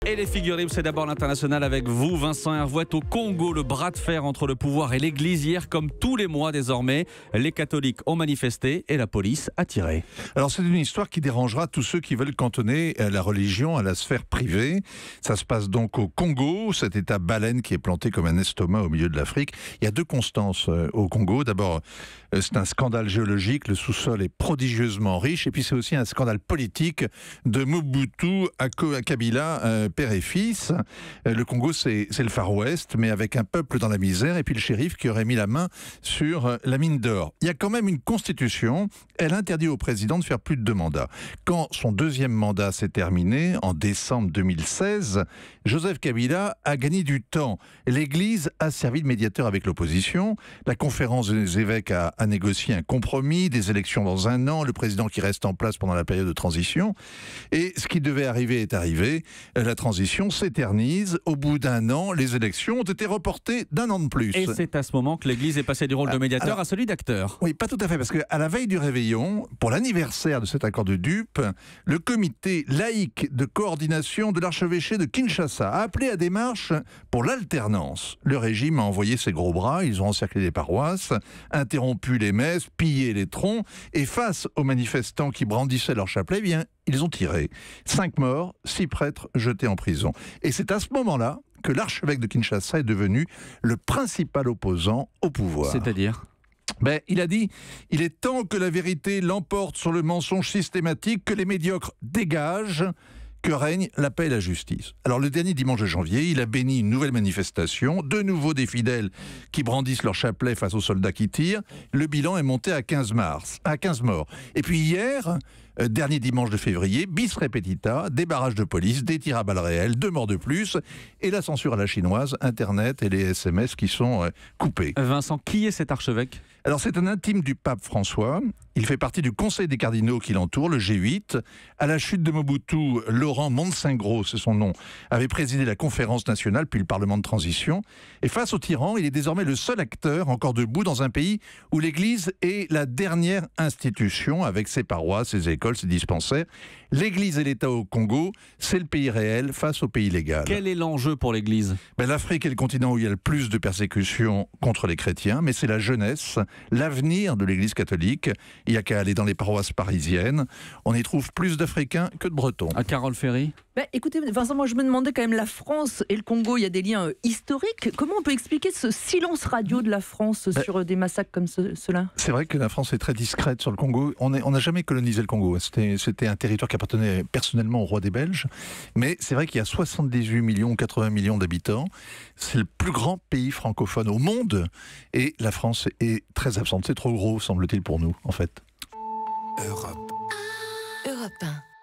Et les figurines, c'est d'abord l'international avec vous, Vincent Hervouet. Au Congo, le bras de fer entre le pouvoir et l'église. Hier, comme tous les mois désormais, les catholiques ont manifesté et la police a tiré. Alors c'est une histoire qui dérangera tous ceux qui veulent cantonner la religion à la sphère privée. Ça se passe donc au Congo, cet état baleine qui est planté comme un estomac au milieu de l'Afrique. Il y a deux constances au Congo. D'abord, c'est un scandale géologique, le sous-sol est prodigieusement riche, et puis c'est aussi un scandale politique de Mobutu à Kabila, père et fils. Le Congo, c'est le Far West, mais avec un peuple dans la misère, et puis le shérif qui aurait mis la main sur la mine d'or. Il y a quand même une constitution, elle interdit au président de faire plus de 2 mandats. Quand son deuxième mandat s'est terminé, en décembre 2016, Joseph Kabila a gagné du temps. L'Église a servi de médiateur avec l'opposition, la conférence des évêques a négocié un compromis, des élections dans 1 an, le président qui reste en place pendant la période de transition, et ce qui devait arriver est arrivé. La transition s'éternise. Au bout d'1 an, les élections ont été reportées d'1 an de plus. Et c'est à ce moment que l'Église est passée du rôle de médiateur à celui d'acteur. Oui, pas tout à fait, parce qu'à la veille du réveillon, pour l'anniversaire de cet accord de dupes, le comité laïque de coordination de l'archevêché de Kinshasa a appelé à des marches pour l'alternance. Le régime a envoyé ses gros bras, ils ont encerclé les paroisses, interrompu les messes, pillé les troncs, et face aux manifestants qui brandissaient leur chapelet, bien, ils ont tiré. 5 morts, 6 prêtres jetés en prison. Et c'est à ce moment-là que l'archevêque de Kinshasa est devenu le principal opposant au pouvoir. C'est-à-dire ? Il a dit « Il est temps que la vérité l'emporte sur le mensonge systématique, que les médiocres dégagent, que règne la paix et la justice. » Alors le dernier dimanche de janvier, il a béni une nouvelle manifestation, de nouveau des fidèles qui brandissent leur chapelet face aux soldats qui tirent. Le bilan est monté à 15 morts. Et puis hier, dernier dimanche de février, bis repetita, des barrages de police, des tirs à balles réelles, 2 morts de plus, et la censure à la chinoise, Internet et les SMS qui sont coupés. Vincent, qui est cet archevêque ? Alors c'est un intime du pape François. Il fait partie du conseil des cardinaux qui l'entoure, le G8. À la chute de Mobutu, Laurent Montsingro, c'est son nom, avait présidé la conférence nationale puis le parlement de transition. Et face au tyran, il est désormais le seul acteur encore debout dans un pays où l'Église est la dernière institution avec ses paroisses, ses écoles, ses dispensaires. L'Église et l'État au Congo, c'est le pays réel face au pays légal. Quel est l'enjeu pour l'Église ? L'Afrique est le continent où il y a le plus de persécutions contre les chrétiens, mais c'est la jeunesse, l'avenir de l'Église catholique. Il n'y a qu'à aller dans les paroisses parisiennes. On y trouve plus d'Africains que de Bretons. À Carole Ferry ? Écoutez, Vincent, moi je me demandais quand même, la France et le Congo, il y a des liens historiques. Comment on peut expliquer ce silence radio de la France sur des massacres comme cela ? C'est vrai que la France est très discrète sur le Congo. On n'a jamais colonisé le Congo. C'était un territoire qui appartenait personnellement au roi des Belges. Mais c'est vrai qu'il y a 78 millions, 80 millions d'habitants. C'est le plus grand pays francophone au monde. Et la France est très absente. C'est trop gros, semble-t-il, pour nous, en fait. Europe 1.